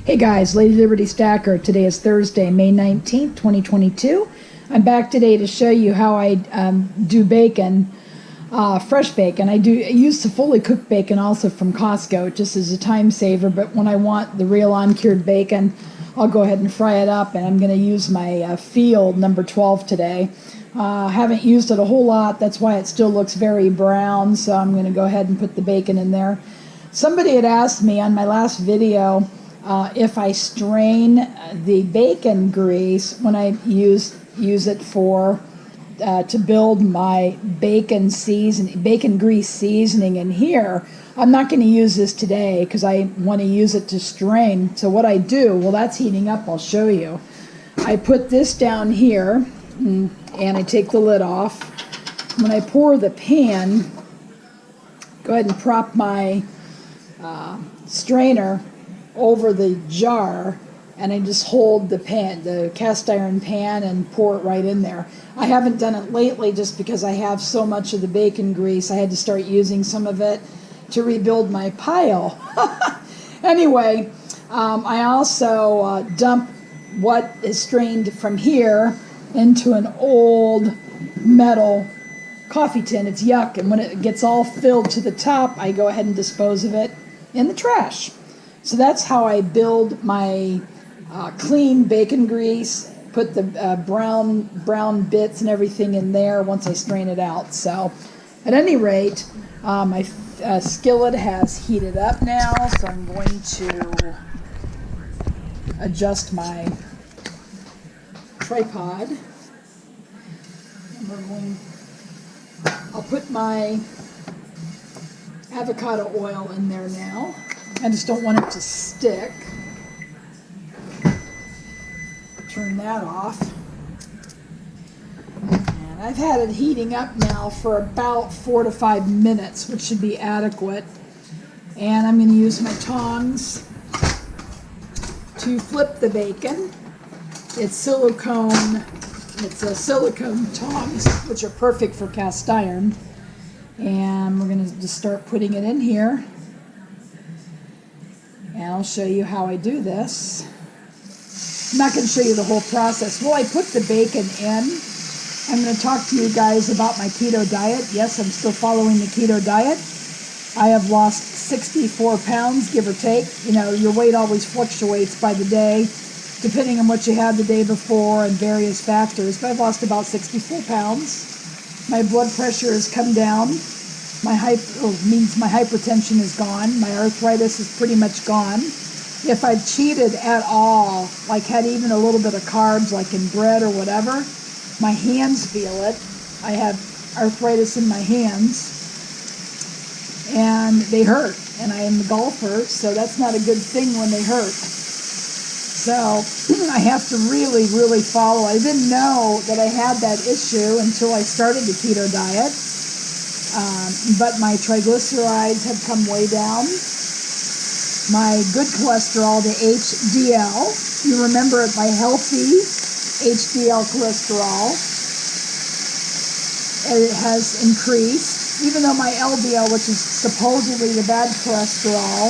Hey guys, LadyLibertyStacker. Today is Thursday, May 19th, 2022. I'm back today to show you how I do bacon, fresh bacon. I use the fully cooked bacon also from Costco, just as a time saver, but when I want the real uncured bacon, I'll go ahead and fry it up, and I'm going to use my Field number 12 today. Haven't used it a whole lot, that's why it still looks very brown, so I'm going to go ahead and put the bacon in there. Somebody had asked me on my last video if I strain the bacon grease when I use it for to build my bacon grease seasoning in here. I'm not going to use this today because I want to use it to strain. So what I do, well, that's heating up, I'll show you. I put this down here and I take the lid off. When I pour the pan, go ahead and prop my strainer over the jar, and I just hold the cast iron pan, and pour it right in there. I haven't done it lately just because I have so much of the bacon grease. I had to start using some of it to rebuild my pile. Anyway, I also dump what is strained from here into an old metal coffee tin. It's yuck, and when it gets all filled to the top, I go ahead and dispose of it in the trash. So that's how I build my clean bacon grease, put the brown bits and everything in there once I strain it out. So at any rate, my skillet has heated up now, so I'm going to adjust my tripod. I'll put my avocado oil in there now. I just don't want it to stick. Turn that off. And I've had it heating up now for about 4 to 5 minutes, which should be adequate. And I'm going to use my tongs to flip the bacon. It's silicone tongs, which are perfect for cast iron. And we're going to just start putting it in here. And I'll show you how I do this. I'm not going to show you the whole process. Well, I put the bacon in. I'm going to talk to you guys about my keto diet. Yes, I'm still following the keto diet. I have lost 64 pounds, give or take. You know, your weight always fluctuates by the day, depending on what you had the day before and various factors. But I've lost about 64 pounds. My blood pressure has come down. Means my hypertension is gone. My arthritis is pretty much gone. If I've cheated at all, like had even a little bit of carbs, like in bread or whatever, my hands feel it. I have arthritis in my hands, and they hurt. And I am a golfer, so that's not a good thing when they hurt. So I have to really, really follow. I didn't know that I had that issue until I started the keto diet. But my triglycerides have come way down. My good cholesterol, the HDL, you remember it, my healthy HDL cholesterol, it has increased, even though my LDL, which is supposedly the bad cholesterol,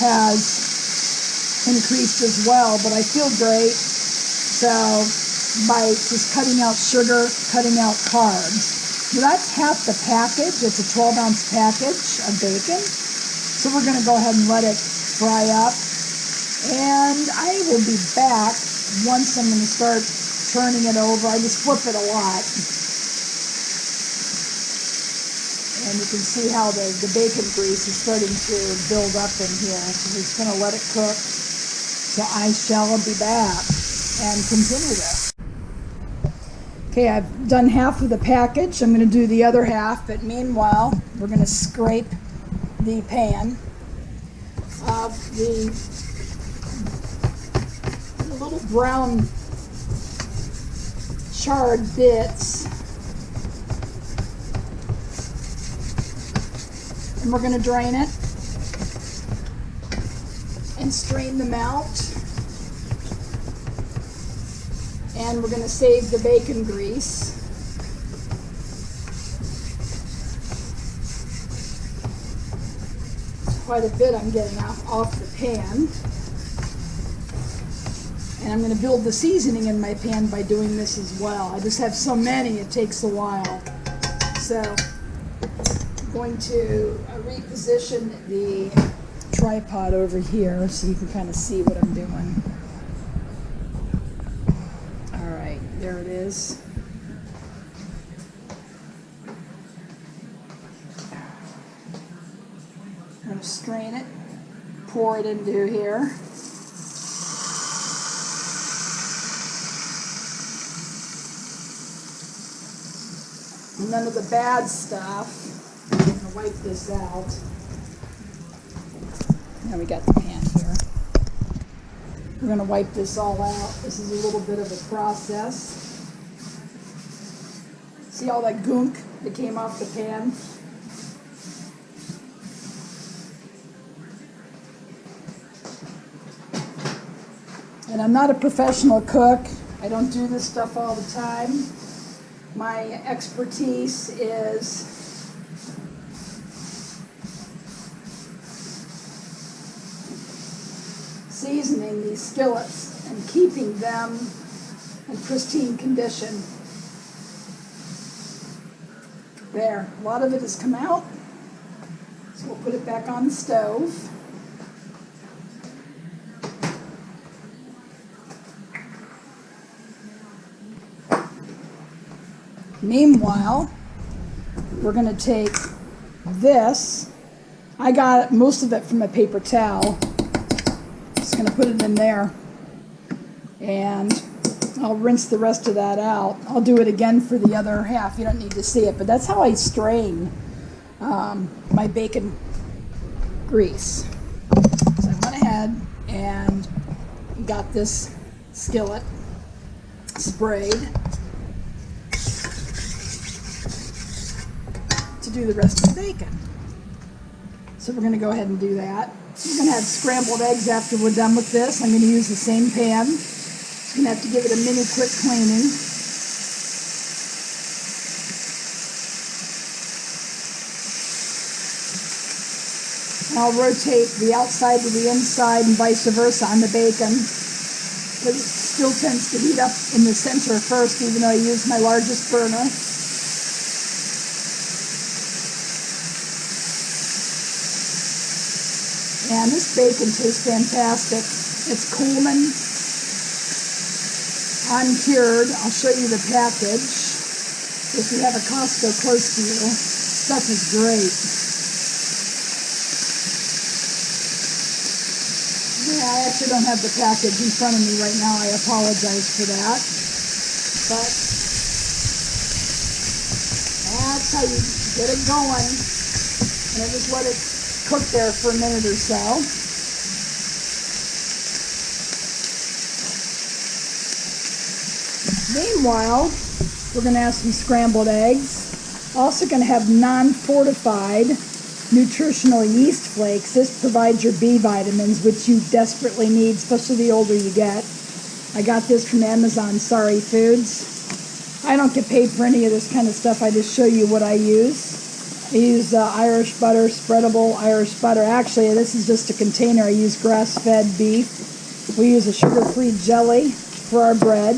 has increased as well, but I feel great. So by just cutting out sugar, cutting out carbs. Now that's half the package. It's a 12-ounce package of bacon. So we're going to go ahead and let it fry up. And I will be back once I'm going to start turning it over. I just flip it a lot. And you can see how the bacon grease is starting to build up in here. So we're just going to let it cook. So I shall be back and continue this. Okay, I've done half of the package. I'm going to do the other half, but meanwhile, we're going to scrape the pan of the little brown charred bits. And we're going to drain it and strain them out. And we're going to save the bacon grease. Quite a bit I'm getting off the pan. And I'm going to build the seasoning in my pan by doing this as well. I just have so many, it takes a while. So I'm going to reposition the tripod over here so you can kind of see what I'm doing. All right, there it is. I'm going to strain it, pour it into here. And none of the bad stuff. I'm going to wipe this out. Now we got the pan here. We're going to wipe this all out. This is a little bit of a process. See all that gunk that came off the pan? And I'm not a professional cook. I don't do this stuff all the time. My expertise is seasoning these skillets and keeping them in pristine condition. There, a lot of it has come out, so we'll put it back on the stove. Meanwhile, we're going to take this. I got most of it from a paper towel. Just going to put it in there. And I'll rinse the rest of that out. I'll do it again for the other half. You don't need to see it, but that's how I strain my bacon grease. So I went ahead and got this skillet sprayed to do the rest of the bacon. So we're going to go ahead and do that. We're going to have scrambled eggs after we're done with this. I'm going to use the same pan. Just going to have to give it a mini quick cleaning. And I'll rotate the outside to the inside and vice versa on the bacon. But it still tends to heat up in the center first, even though I use my largest burner. And this bacon tastes fantastic. It's Coleman, uncured. I'll show you the package. If you have a Costco close to you, stuff is great. Yeah, I actually don't have the package in front of me right now. I apologize for that. But that's how you get it going. And I just let it cook there for a minute or so. Meanwhile, we're going to have some scrambled eggs. Also going to have non-fortified nutritional yeast flakes. This provides your B vitamins, which you desperately need, especially the older you get. I got this from Amazon, Sorry Foods. I don't get paid for any of this kind of stuff. I just show you what I use. I use Irish butter, spreadable Irish butter. Actually, this is just a container. I use grass-fed beef. We use a sugar-free jelly for our bread.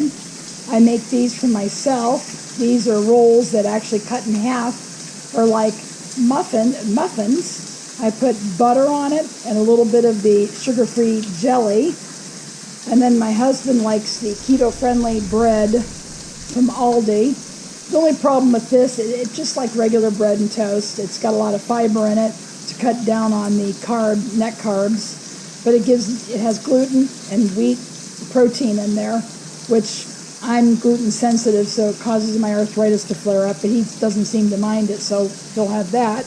I make these for myself. These are rolls that actually cut in half, or like muffins. I put butter on it and a little bit of the sugar-free jelly. And then my husband likes the keto-friendly bread from Aldi. The only problem with this, it's just like regular bread and toast. It's got a lot of fiber in it to cut down on the net carbs, but it has gluten and wheat protein in there, which I'm gluten sensitive, so it causes my arthritis to flare up, but he doesn't seem to mind it, so he'll have that.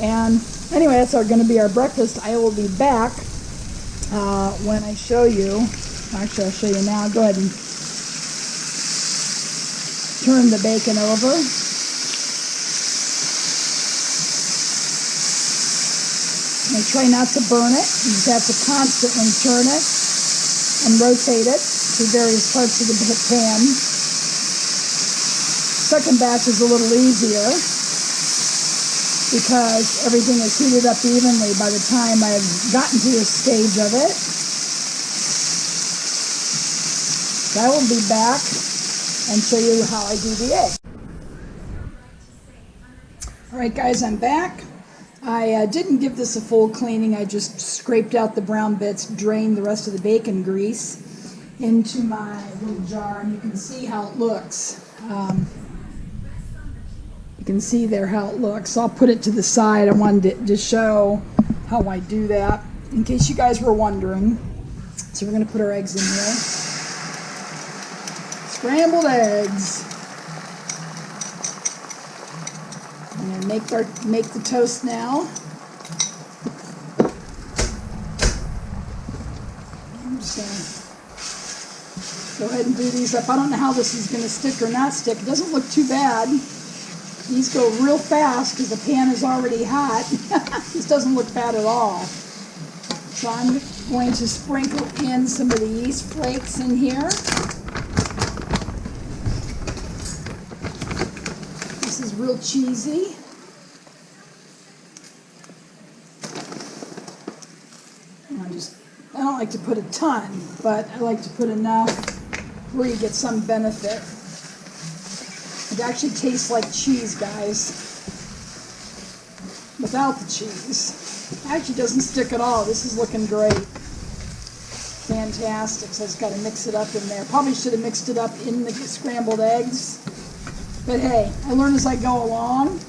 And anyway, that's going to be our breakfast. I will be back when I show you. Actually, I'll show you now. Go ahead and turn the bacon over. And try not to burn it. You just have to constantly turn it and rotate it to various parts of the pan. Second batch is a little easier because everything is heated up evenly by the time I've gotten to this stage of it. I will be back and show you how I do the egg. Alright guys, I'm back. I didn't give this a full cleaning. I just scraped out the brown bits, drained the rest of the bacon grease into my little jar, and you can see how it looks. You can see there how it looks. So I'll put it to the side. I wanted to show how I do that, in case you guys were wondering. So we're going to put our eggs in here. Scrambled eggs. I'm going to make the toast now. I'm just going to go ahead and do these up. I don't know how this is going to stick or not stick. It doesn't look too bad. These go real fast because the pan is already hot. This doesn't look bad at all. So I'm going to sprinkle in some of the yeast flakes in here. This is real cheesy. I don't like to put a ton, but I like to put enough where you get some benefit. It actually tastes like cheese, guys, without the cheese. It actually doesn't stick at all. This is looking great. Fantastic. So I just got to mix it up in there. Probably should have mixed it up in the scrambled eggs. But hey, I learn as I go along.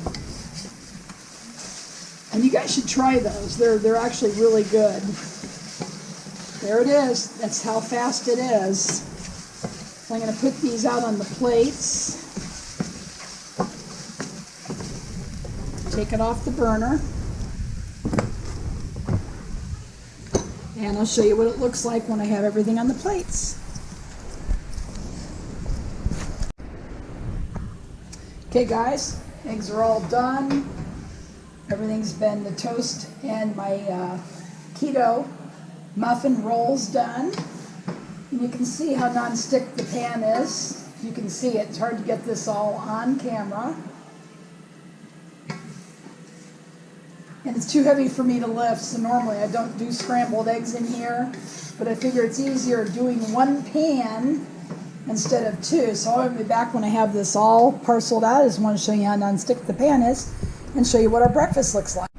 And you guys should try those. They're actually really good. There it is. That's how fast it is. So I'm going to put these out on the plates. Take it off the burner. And I'll show you what it looks like when I have everything on the plates. Okay guys, eggs are all done. Everything's been, the toast and my keto muffin rolls done. And you can see how non-stick the pan is. You can see it. It's hard to get this all on camera. And it's too heavy for me to lift, so normally I don't do scrambled eggs in here, but I figure it's easier doing one pan instead of two. So I'll be back when I have this all parceled out. I just want to show you how non-stick the pan is and show you what our breakfast looks like.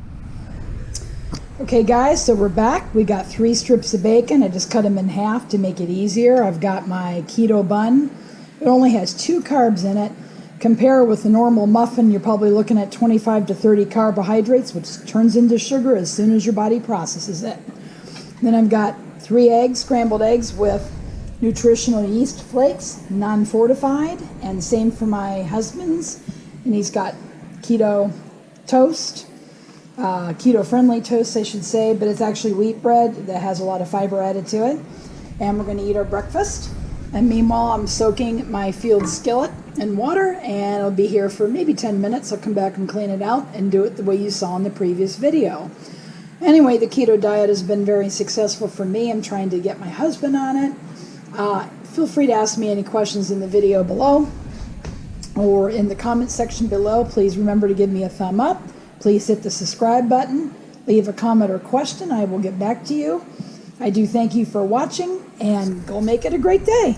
Okay guys, so we're back. We got 3 strips of bacon. I just cut them in half to make it easier. I've got my keto bun. It only has 2 carbs in it. Compare with the normal muffin, you're probably looking at 25 to 30 carbohydrates, which turns into sugar as soon as your body processes it. Then I've got 3 eggs, scrambled eggs with nutritional yeast flakes, non-fortified, and same for my husband's. And he's got keto toast, keto-friendly toast, I should say, but it's actually wheat bread that has a lot of fiber added to it. And we're going to eat our breakfast. And meanwhile, I'm soaking my field skillet in water, and it'll be here for maybe 10 minutes. I'll come back and clean it out and do it the way you saw in the previous video. Anyway, the keto diet has been very successful for me. I'm trying to get my husband on it. Feel free to ask me any questions in the video below or in the comment section below. Please remember to give me a thumb up. Please hit the subscribe button. Leave a comment or question. I will get back to you. I do thank you for watching, and go make it a great day.